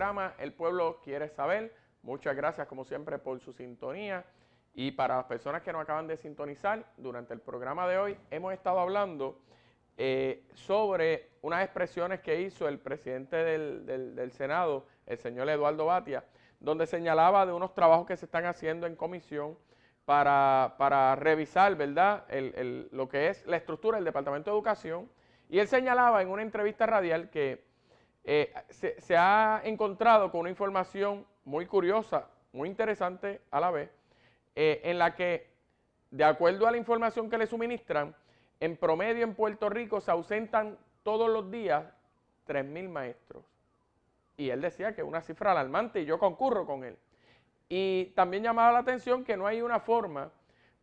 programa El Pueblo Quiere Saber. Muchas gracias como siempre por su sintonía. Y para las personas que nos acaban de sintonizar, durante el programa de hoy hemos estado hablando sobre unas expresiones que hizo el presidente del Senado, el señor Eduardo Batia, donde señalaba de unos trabajos que se están haciendo en comisión para revisar, ¿verdad?, lo que es la estructura del Departamento de Educación. Y él señalaba en una entrevista radial que se ha encontrado con una información muy curiosa, muy interesante a la vez, en la que, de acuerdo a la información que le suministran, en promedio en Puerto Rico se ausentan todos los días 3,000 maestros. Y él decía que es una cifra alarmante y yo concurro con él. Y también llamaba la atención que no hay una forma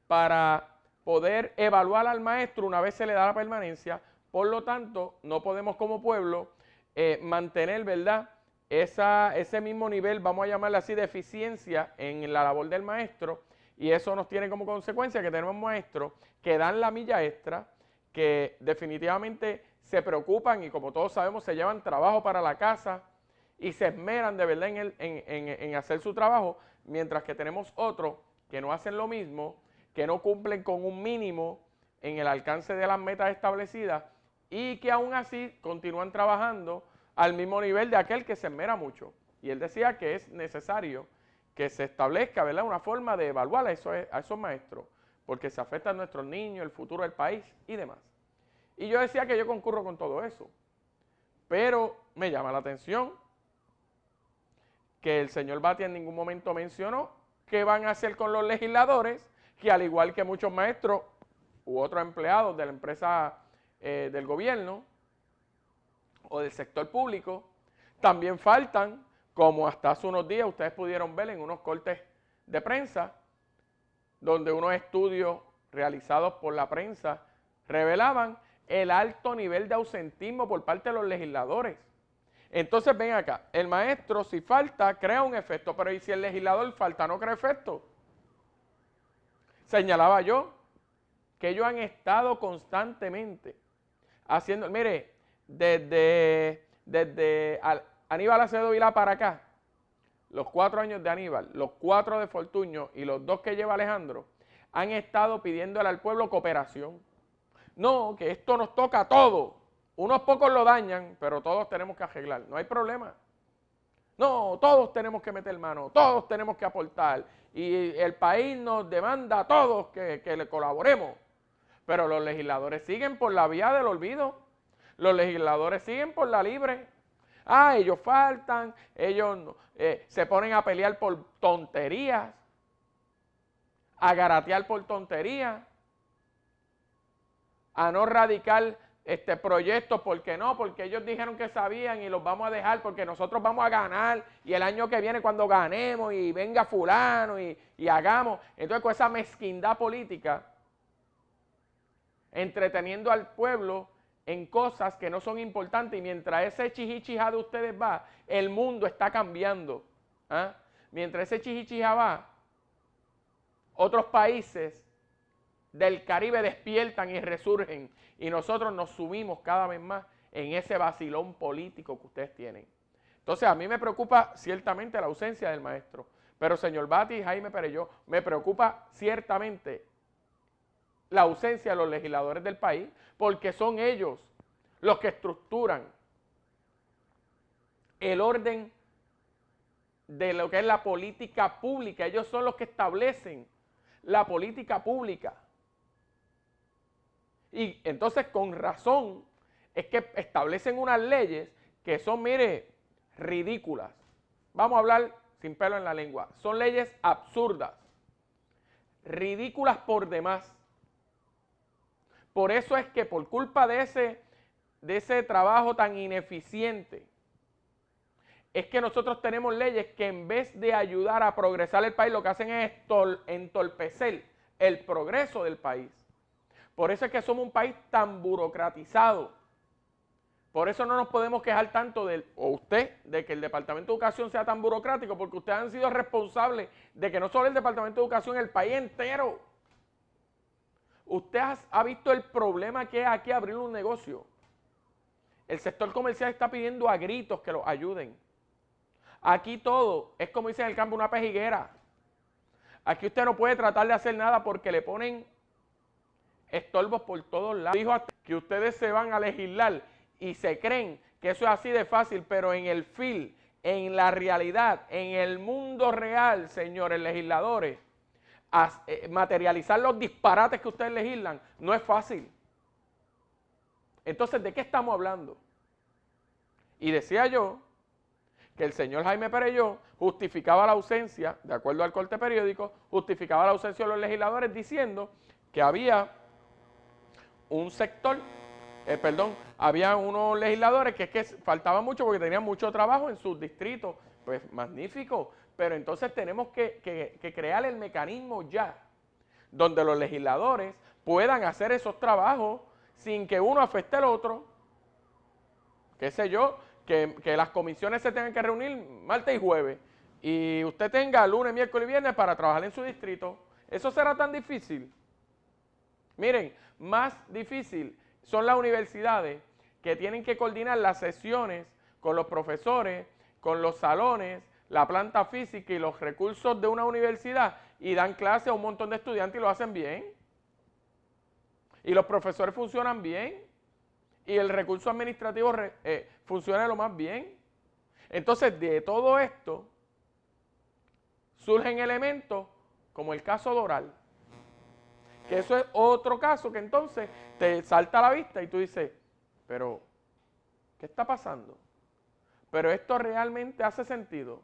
para poder evaluar al maestro una vez se le da la permanencia. Por lo tanto, no podemos como pueblo mantener, ¿verdad?, ese mismo nivel, vamos a llamarle así, de eficiencia en la labor del maestro, y eso nos tiene como consecuencia que tenemos maestros que dan la milla extra, que definitivamente se preocupan y, como todos sabemos, se llevan trabajo para la casa y se esmeran de verdad en hacer su trabajo, mientras que tenemos otros que no hacen lo mismo, que no cumplen con un mínimo en el alcance de las metas establecidas y que aún así continúan trabajando al mismo nivel de aquel que se esmera mucho. Y él decía que es necesario que se establezca, ¿verdad?, una forma de evaluar a esos maestros, porque se afectan a nuestros niños, el futuro del país y demás. Y yo decía que yo concurro con todo eso, pero me llama la atención que el señor Batia en ningún momento mencionó qué van a hacer con los legisladores, que al igual que muchos maestros u otros empleados de la empresa del gobierno o del sector público, también faltan, como hasta hace unos días ustedes pudieron ver en unos cortes de prensa, donde unos estudios realizados por la prensa revelaban el alto nivel de ausentismo por parte de los legisladores. Entonces ven acá, el maestro si falta crea un efecto, pero ¿y si el legislador falta no crea efecto? Señalaba yo que ellos han estado constantemente haciendo, mire, desde Aníbal Acevedo Vilá para acá, los 4 años de Aníbal, los 4 de Fortuño y los 2 que lleva Alejandro, han estado pidiéndole al pueblo cooperación. No, que esto nos toca a todos. Unos pocos lo dañan, pero todos tenemos que arreglar. No hay problema. No, todos tenemos que meter mano, todos tenemos que aportar. Y el país nos demanda a todos que le colaboremos. Pero los legisladores siguen por la vía del olvido. Los legisladores siguen por la libre. Ah, ellos faltan, ellos se ponen a pelear por tonterías, a garatear por tonterías, a no radicar proyectos, porque no, porque ellos dijeron que sabían y los vamos a dejar porque nosotros vamos a ganar y el año que viene cuando ganemos y venga fulano y hagamos. Entonces con esa mezquindad política, entreteniendo al pueblo en cosas que no son importantes, y mientras ese chichichija de ustedes va, el mundo está cambiando. ¿Ah? Mientras ese chichichija va, otros países del Caribe despiertan y resurgen, y nosotros nos sumimos cada vez más en ese vacilón político que ustedes tienen. Entonces a mí me preocupa ciertamente la ausencia del maestro, pero señor Bati y Jaime Perelló, me preocupa ciertamente la ausencia de los legisladores del país, porque son ellos los que estructuran el orden de lo que es la política pública. Ellos son los que establecen la política pública. Y entonces con razón es que establecen unas leyes que son, mire, ridículas. Vamos a hablar sin pelo en la lengua. Son leyes absurdas, ridículas por demás. Por eso es que por culpa de ese trabajo tan ineficiente, es que nosotros tenemos leyes que en vez de ayudar a progresar el país, lo que hacen es entorpecer el progreso del país. Por eso es que somos un país tan burocratizado. Por eso no nos podemos quejar tanto de que el Departamento de Educación sea tan burocrático, porque ustedes han sido responsables de que no solo el Departamento de Educación, el país entero. Usted ha visto el problema que es aquí abrir un negocio. El sector comercial está pidiendo a gritos que los ayuden. Aquí todo es como dice en el campo, una pejiguera. Aquí usted no puede tratar de hacer nada porque le ponen estorbos por todos lados. Dijo que ustedes se van a legislar y se creen que eso es así de fácil, pero en el fil, en la realidad, en el mundo real, señores legisladores, materializar los disparates que ustedes legislan no es fácil. Entonces, ¿de qué estamos hablando? Y decía yo que el señor Jaime Perelló justificaba la ausencia, de acuerdo al corte periódico, justificaba la ausencia de los legisladores diciendo que había un sector, había unos legisladores que es que faltaba mucho porque tenían mucho trabajo en sus distritos. Pues magnífico, pero entonces tenemos que crear el mecanismo ya, donde los legisladores puedan hacer esos trabajos sin que uno afecte al otro. Qué sé yo, que las comisiones se tengan que reunir martes y jueves y usted tenga lunes, miércoles y viernes para trabajar en su distrito. ¿Eso será tan difícil? Miren, más difícil son las universidades que tienen que coordinar las sesiones con los profesores, con los salones, la planta física y los recursos de una universidad y dan clases a un montón de estudiantes y lo hacen bien. Y los profesores funcionan bien y el recurso administrativo funciona lo más bien. Entonces, de todo esto surgen elementos como el caso Doral, que eso es otro caso que entonces te salta a la vista y tú dices, pero, ¿qué está pasando? Pero esto realmente hace sentido.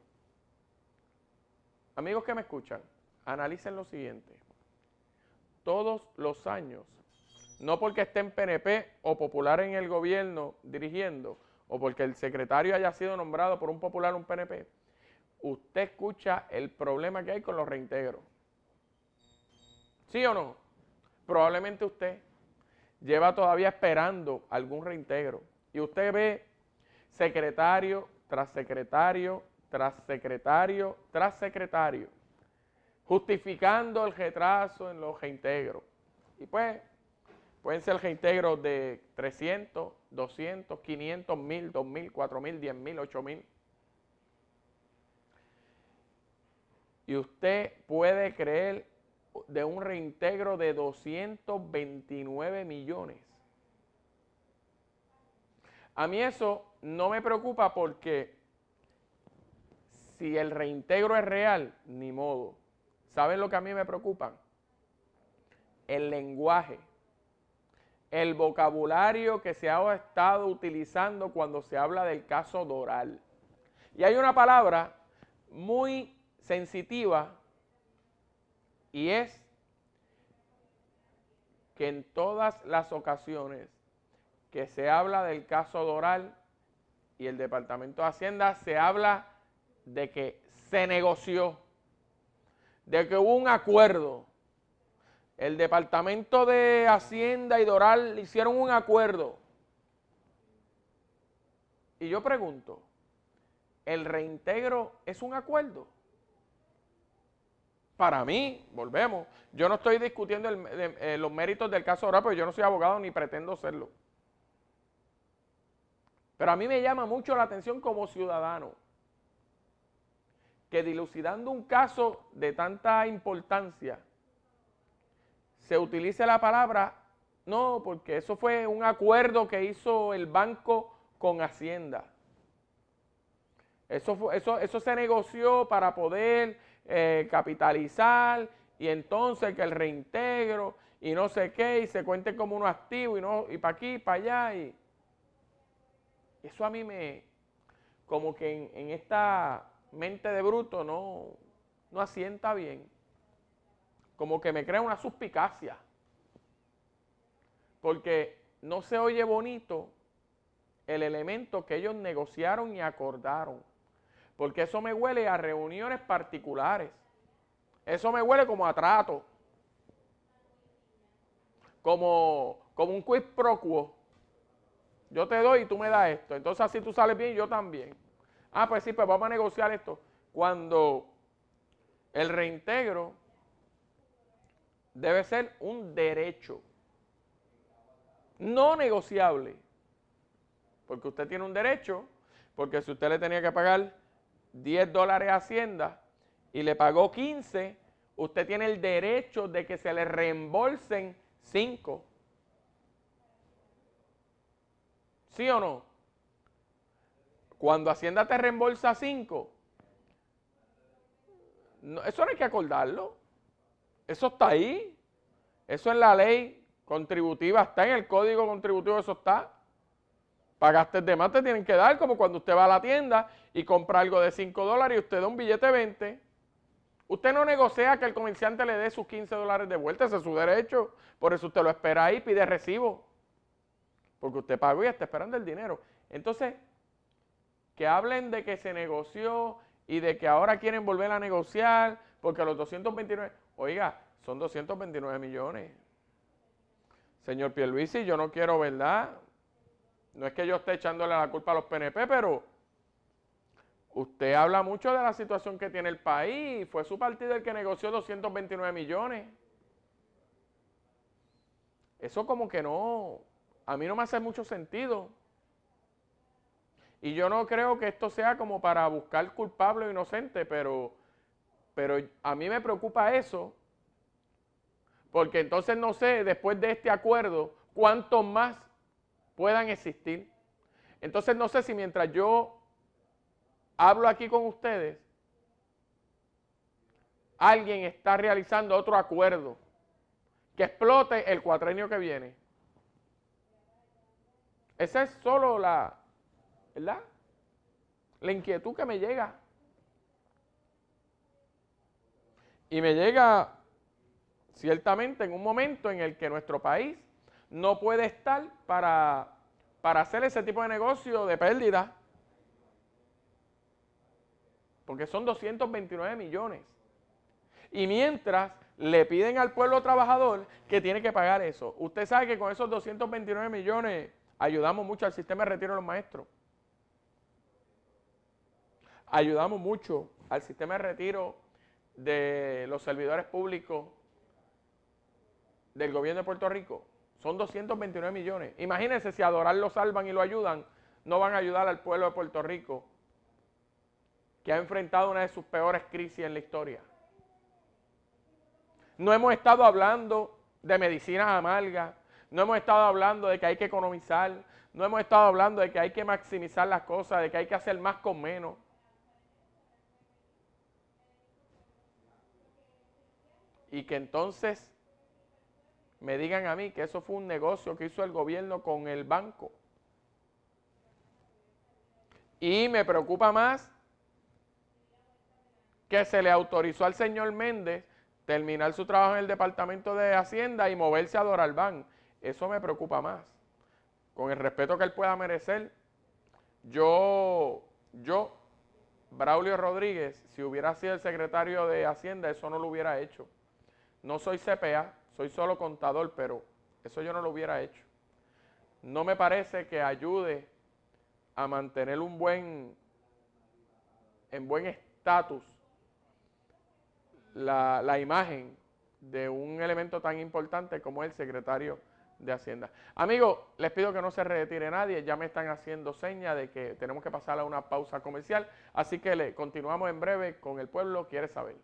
Amigos que me escuchan, analicen lo siguiente. Todos los años, no porque esté en PNP o popular en el gobierno dirigiendo, o porque el secretario haya sido nombrado por un popular o un PNP, usted escucha el problema que hay con los reintegros. ¿Sí o no? Probablemente usted lleva todavía esperando algún reintegro y usted ve secretario tras secretario, tras secretario, tras secretario, justificando el retraso en los reintegros. Y pues, pueden ser reintegros de 300, 200, 500, 1000, 2000, 4000, 10,000, 8000. Y usted puede creer de un reintegro de 229 millones. A mí eso no me preocupa porque si el reintegro es real, ni modo. ¿Saben lo que a mí me preocupa? El lenguaje, el vocabulario que se ha estado utilizando cuando se habla del caso Doral. Y hay una palabra muy sensitiva y es que en todas las ocasiones que se habla del caso Doral y el Departamento de Hacienda, se habla de que se negoció, de que hubo un acuerdo. El Departamento de Hacienda y Doral hicieron un acuerdo. Y yo pregunto, ¿el reintegro es un acuerdo? Para mí, volvemos, yo no estoy discutiendo los méritos del caso Doral, porque yo no soy abogado ni pretendo serlo. Pero a mí me llama mucho la atención como ciudadano que dilucidando un caso de tanta importancia se utilice la palabra, no, porque eso fue un acuerdo que hizo el banco con Hacienda. Eso se negoció para poder capitalizar y entonces que el reintegro y no sé qué y se cuente como uno activo y para aquí, para allá. Y eso a mí como que en esta mente de bruto no asienta bien. Como que me crea una suspicacia. Porque no se oye bonito el elemento que ellos negociaron y acordaron. Porque eso me huele a reuniones particulares. Eso me huele como a trato. Como un quid pro quo. Yo te doy y tú me das esto. Entonces así tú sales bien y yo también. Ah, pues sí, pues vamos a negociar esto. Cuando el reintegro debe ser un derecho. No negociable. Porque usted tiene un derecho, porque si usted le tenía que pagar $10 a Hacienda y le pagó 15, usted tiene el derecho de que se le reembolsen 5. ¿Sí o no? Cuando Hacienda te reembolsa 5, eso no hay que acordarlo. Eso está ahí. Eso en la ley contributiva está, en el código contributivo eso está. Pagaste de más te tienen que dar, como cuando usted va a la tienda y compra algo de $5 y usted da un billete de 20. Usted no negocia que el comerciante le dé sus $15 de vuelta, ese es su derecho. Por eso usted lo espera ahí, pide recibo. Porque usted pagó y está esperando el dinero. Entonces, que hablen de que se negoció y de que ahora quieren volver a negociar, porque los 229, oiga, son 229 millones. Señor Pierluisi, yo no quiero, ¿verdad? No es que yo esté echándole la culpa a los PNP, pero usted habla mucho de la situación que tiene el país. Fue su partido el que negoció 229 millones. Eso como que no, a mí no me hace mucho sentido. Y yo no creo que esto sea como para buscar culpable o inocente, pero a mí me preocupa eso, porque entonces no sé, después de este acuerdo, cuántos más puedan existir. Entonces no sé si mientras yo hablo aquí con ustedes, alguien está realizando otro acuerdo que explote el cuatrenio que viene. Esa es solo ¿verdad? La inquietud que me llega. Y me llega ciertamente en un momento en el que nuestro país no puede estar para hacer ese tipo de negocio de pérdida. Porque son 229 millones. Y mientras le piden al pueblo trabajador que tiene que pagar eso. Usted sabe que con esos 229 millones ayudamos mucho al sistema de retiro de los maestros. Ayudamos mucho al sistema de retiro de los servidores públicos del gobierno de Puerto Rico. Son 229 millones. Imagínense si a Doral lo salvan y lo ayudan, no van a ayudar al pueblo de Puerto Rico, que ha enfrentado una de sus peores crisis en la historia. No hemos estado hablando de medicinas amargas, no hemos estado hablando de que hay que economizar, no hemos estado hablando de que hay que maximizar las cosas, de que hay que hacer más con menos. Y que entonces me digan a mí que eso fue un negocio que hizo el gobierno con el banco. Y me preocupa más que se le autorizó al señor Méndez terminar su trabajo en el Departamento de Hacienda y moverse a Doralbán. Eso me preocupa más. Con el respeto que él pueda merecer, yo, Braulio Rodríguez, si hubiera sido el secretario de Hacienda, eso no lo hubiera hecho. No soy CPA, soy solo contador, pero eso yo no lo hubiera hecho. No me parece que ayude a mantener en buen estatus la imagen de un elemento tan importante como el secretario de Hacienda. Amigos, les pido que no se retire nadie, ya me están haciendo señas de que tenemos que pasar a una pausa comercial, así que continuamos en breve con El Pueblo Quiere Saber.